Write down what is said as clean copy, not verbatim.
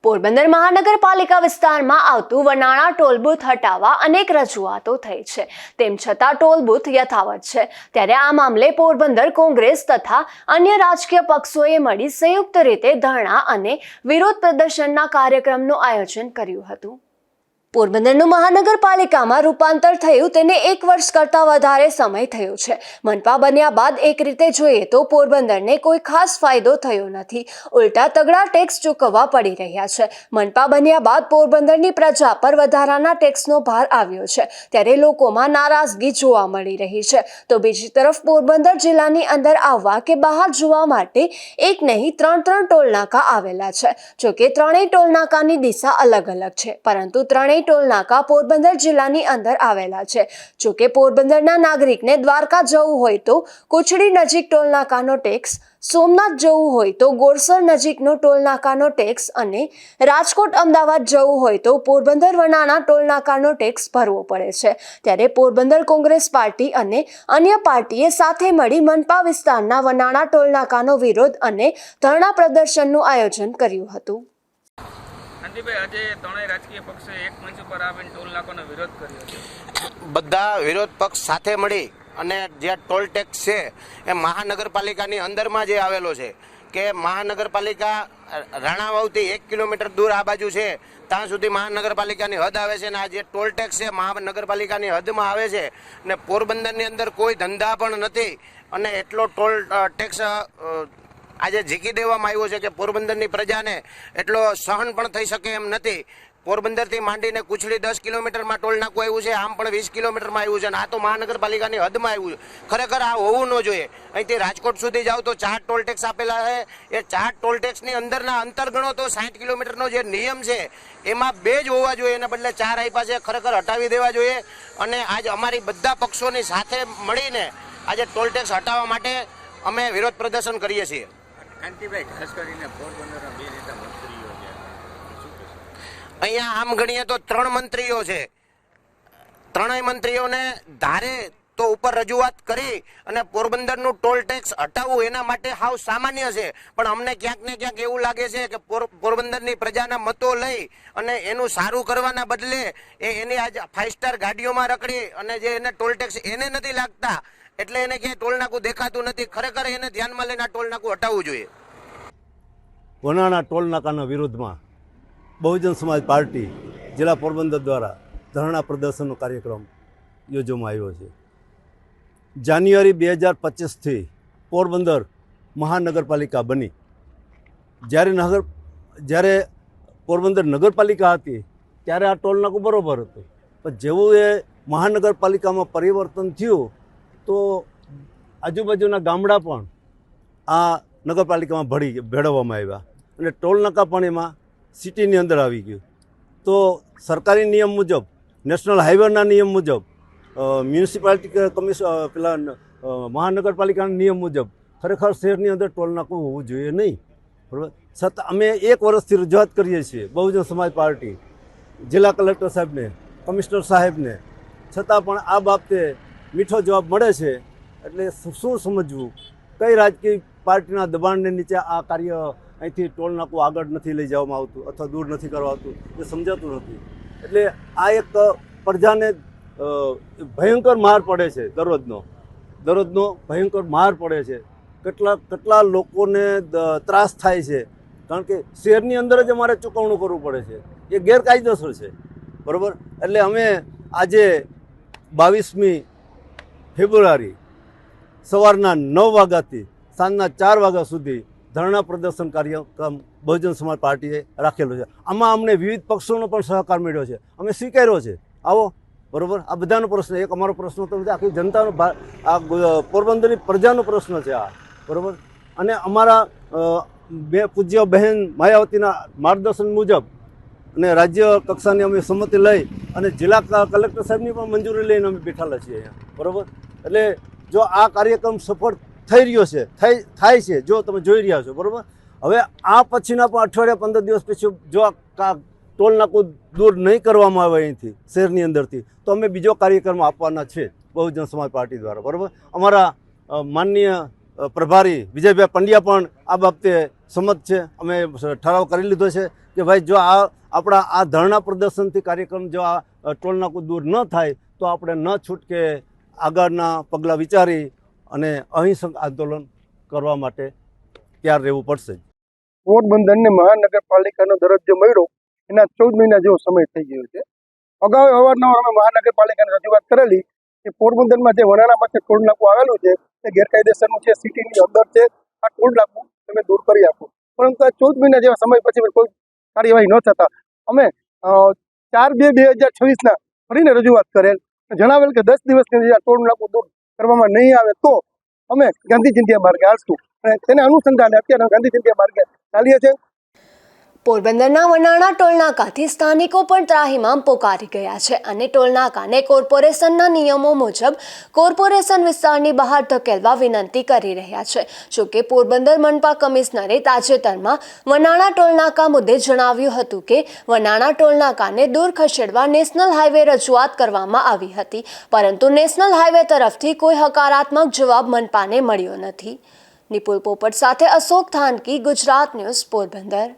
પોરબંદર મહાનગરપાલિકા વિસ્તારમાં આવતું વનાણા ટોલ બૂથ હટાવવા અનેક રજૂઆતો થઈ છે, તેમ છતાં ટોલ બૂથ યથાવત છે। ત્યારે આ મામલે પોરબંદર કોંગ્રેસ તથા અન્ય રાજકીય પક્ષોએ મળી સંયુક્ત રીતે ધરણા અને વિરોધ પ્રદર્શનના કાર્યક્રમનું આયોજન કર્યું હતું। પોરબંદરનું મહાનગરપાલિકામાં રૂપાંતર થયું તેને 1 વર્ષ કરતાં વધારે સમય થયો છે। મનપા બન્યા બાદ એક રીતે જોઈએ તો પોરબંદરને કોઈ ખાસ ફાયદો થયો નથી, ઉલટા તગડા ટેક્સ ચૂકવવા પડી રહ્યા છે। મનપા બન્યા બાદ પોરબંદરની પ્રજા પર વધારાના ટેક્સનો ભાર આવ્યો છે, ત્યારે લોકોમાં નારાજગી જોવા મળી રહી છે। તો બીજી તરફ પોરબંદર જિલ્લાની અંદર આવવા કે બહાર જવા માટે એક નહીં 3 ટોલનાકા આવેલા છે। જોકે ત્રણેય ટોલનાકાની દિશા અલગ અલગ છે, પરંતુ ત્રણેય ટોલ નાકા પોરબંદર જિલ્લાની અંદર આવેલા છે। જોકે પોરબંદરના નાગરિકને દ્વારકા જવું હોય તો કુચડી નજીક ટોલ નાકાનો ટેક્સ, સોમનાથ જવું હોય તો ગોરસર નજીકનો ટોલ નાકાનો ટેક્સ અને રાજકોટ અમદાવાદ જવું હોય તો પોરબંદર વનાણા ટોલ નાકાનો ટેક્સ ભરવો પડે છે। ત્યારે પોરબંદર કોંગ્રેસ પાર્ટી અને અન્ય પાર્ટીએ સાથે મળી મનપા વિસ્તારના વનાણા ટોલ નાકાનો વિરોધ અને ધરણા પ્રદર્શનનું આયોજન કર્યું હતું। આજે ત્રણેય રાજકીય પક્ષે એક મંચ પર આવીને ટોલ નાકાનો વિરોધ કર્યો છે। બધા વિરોધ પક્ષ સાથે મળી અને જે ટોલ ટેક્સ છે એ મહાનગરપાલિકાની અંદરમાં જે આવેલો છે કે મહાનગરપાલિકા રાણાવાવથી 1 કિલોમીટર દૂર આ બાજુ છે ત્યાં સુધી મહાનગરપાલિકાની હદ આવે છે, અને આ જે ટોલ ટેક્સ છે મહાનગરપાલિકાની હદમાં આવે છે, અને પોરબંદરની અંદર કોઈ ધંધા પણ નથી અને એટલો ટોલ ટેક્સ આજે ઝીકી દેવામાં આવ્યો છે કે પોરબંદરની પ્રજાને એટલો સહન પણ થઈ શકે એમ નથી। પોરબંદરથી માંડીને કુચડી 10 કિલોમીટરમાં ટોલ નાકું આવ્યું છે, આમ પણ 20 કિલોમીટરમાં આવ્યું છે, અને આ તો મહાનગરપાલિકાની હદમાં આવ્યું છે। ખરેખર આ હોવું ન જોઈએ। અહીંથી રાજકોટ સુધી જાઓ તો 4 ટોલ ટેક્સ આપેલા છે, એ 4 ટોલ ટેક્સની અંદરના અંતર ગણો તો 60 કિલોમીટરનો જે નિયમ છે એમાં 2 જ હોવા જોઈએ, એના બદલે 4 આપ્યા છે। ખરેખર હટાવી દેવા જોઈએ, અને આજ અમારી બધા પક્ષોની સાથે મળીને આજે ટોલ ટેક્સ હટાવવા માટે અમે વિરોધ પ્રદર્શન કરીએ છીએ। કાંતિભાઈ, ખાસ કરીને પોરબંદરના 2 નેતા મંત્રીઓ છે, અહીંયા આમ ગણીએ તો 3 મંત્રીઓ છે, ત્રણેય મંત્રીઓને ધારે તો ઉપર રજૂઆત કરી અને પોરબંદરનું ટોલ ટેક્સ હટાવવું એના માટે હાવ સામાન્ય છે, પણ અમને ક્યાંક ને ક્યાંક એવું લાગે છે કે પોરબંદરની પ્રજાના મતો લઈ અને એનું સારું કરવાના બદલે એની આજ 5 સ્ટાર ગાડીઓમાં રખડી અને જે એને ટોલ ટેક્સ એને નથી લાગતા એટલે એને ક્યાંય ટોલ નાકું દેખાતું નથી। ખરેખર એને ધ્યાનમાં લઈને ટોલ નાકું હટાવવું જોઈએ। વનાણા ટોલ નાકાના વિરોધમાં બહુજન સમાજ પાર્ટી જિલ્લા પોરબંદર દ્વારા ધરણા પ્રદર્શનનો કાર્યક્રમ યોજવામાં આવ્યો છે। જાન્યુઆરી 2025થી પોરબંદર મહાનગરપાલિકા બની, જ્યારે પોરબંદર નગરપાલિકા હતી ત્યારે આ ટોલ નાકું બરોબર હતું, પણ જેવું એ મહાનગરપાલિકામાં પરિવર્તન થયું તો આજુબાજુના ગામડા પણ આ નગરપાલિકામાં ભેળવવામાં આવ્યા અને ટોલ નાકા પણ એમાં સિટીની અંદર આવી ગયું। તો સરકારી નિયમ મુજબ, નેશનલ હાઈવેના નિયમ મુજબ, મ્યુનિસિપાલિટી કમિશન મહાનગરપાલિકાના નિયમ મુજબ ખરેખર શહેરની અંદર ટોલ નાકું હોવું જોઈએ નહીં, બરાબર। છતાં અમે 1 વર્ષથી રજૂઆત કરીએ છીએ બહુજન સમાજ પાર્ટી જિલ્લા કલેક્ટર સાહેબને, કમિશનર સાહેબને, છતાં પણ આ બાબતે મીઠો જવાબ મળે છે। એટલે શું સમજવું, કઈ રાજકીય પાર્ટીના દબાણને નીચે આ કાર્ય અહીંથી ટોલ નાકું આગળ નથી લઈ જવામાં આવતું અથવા દૂર નથી કરવા આવતું એ સમજાતું નથી। એટલે આ એક પ્રજાને ભયંકર માર પડે છે, દરરોજનો ભયંકર માર પડે છે। કેટલા લોકોને ત્રાસ થાય છે, કારણ કે શહેરની અંદર જ અમારે ચૂકવણું કરવું પડે છે, એ ગેરકાયદેસર છે, બરાબર। એટલે અમે આજે 22મી ફેબ્રુઆરી સવારના 9 વાગ્યાથી સાંજના 4 વાગ્યા સુધી ધરણા પ્રદર્શન કાર્યક્રમ બહુજન સમાજ પાર્ટીએ રાખેલો છે। આમાં અમને વિવિધ પક્ષોનો પણ સહકાર મળ્યો છે, અમે સ્વીકાર્યો છે, આવો, બરાબર। આ બધાનો પ્રશ્ન, એક અમારો પ્રશ્ન તો આખી જનતાનો, આ પોરબંદરની પ્રજાનો પ્રશ્ન છે આ, બરાબર। અને અમારા પૂજ્ય બહેન માયાવતીના માર્ગદર્શન મુજબ અને રાજ્ય કક્ષાની અમે સંમતિ લઈ અને જિલ્લા કલેક્ટર સાહેબની પણ મંજૂરી લઈને અમે બેઠેલા છીએ અહીંયા, બરાબર। એટલે જો આ કાર્યક્રમ સફળ થઈ રહ્યો છે, થાય છે, જો તમે જોઈ રહ્યા છો, બરાબર। હવે આ પછીના પણ અઠવાડિયા 15 દિવસ પછી જો આ ટોલ નાકું દૂર નહીં કરવામાં આવે અહીંથી શહેરની અંદરથી તો અમે બીજો કાર્યક્રમ આપવાના છે બહુજન સમાજ પાર્ટી દ્વારા, બરાબર। અમારા માનનીય પ્રભારી વિજયભાઈ પંડ્યા પણ આ બાબતે સંમત છે. અમે ઠરાવ કરી લીધો છે કે ભાઈ જો આપણા આ ધરણા પ્રદર્શનથી કાર્યક્રમ જો આ ટોલ નાકું દૂર ન થાય તો આપણે ન છૂટકે આગળના પગલાં વિચારી અને અહિંસક આંદોલન કરવા માટે તૈયાર રહેવું પડશે. પોરબંદરને મહાનગરપાલિકાનો દરજ્જો મળ્યો એના 14 મહિના જેવો સમય થઈ ગયો છે. અગાઉ અવારનવાર અમે મહાનગરપાલિકાને રજૂઆત કરેલી કે પોરબંદરમાં જે વનાણા પાસે ટોલ નાકું આવેલું છે તે ગેરકાયદેસરનું છે, સિટીની અંદર છે, આ ટોલ નાકું તમે દૂર કરી આપો. પરંતુ આ 14 મહિના જેવા સમય પછી કોઈ કાર્યવાહી ન થતા અમે 4/2/2026 ફરીને રજૂઆત કરેલ, જણાવેલ કે 10 દિવસની અંદર ટોલ નાકું દૂર કરવામાં નહીં આવે તો અમે ગાંધી ચિંધ્યા માર્ગે હાલશું. અને તેને અનુસંધાને અત્યારે ગાંધી ચિંધ્યા માર્ગે ચાલીએ છીએ. પોરબંદરના વનાણા ટોલનાકાથી સ્થાનિકો પણ ત્રાહિમામ પોકારી ગયા છે અને ટોલનાકાને કોર્પોરેશનના નિયમો મુજબ કોર્પોરેશન વિસ્તારની બહાર ધકેલવા વિનંતી કરી રહ્યા છે. જોકે પોરબંદર મનપા કમિશનરે તાજેતરમાં વનાણા ટોલનાકા મુદ્દે જણાવ્યું હતું કે વનાણા ટોલનાકાને દૂર ખસેડવા નેશનલ હાઈવે રજૂઆત કરવામાં આવી હતી, પરંતુ નેશનલ હાઈવે તરફથી કોઈ હકારાત્મક જવાબ મનપાને મળ્યો નથી. નિપુલ પોપટ સાથે અશોક થાનકી, ગુજરાત ન્યૂઝ, પોરબંદર.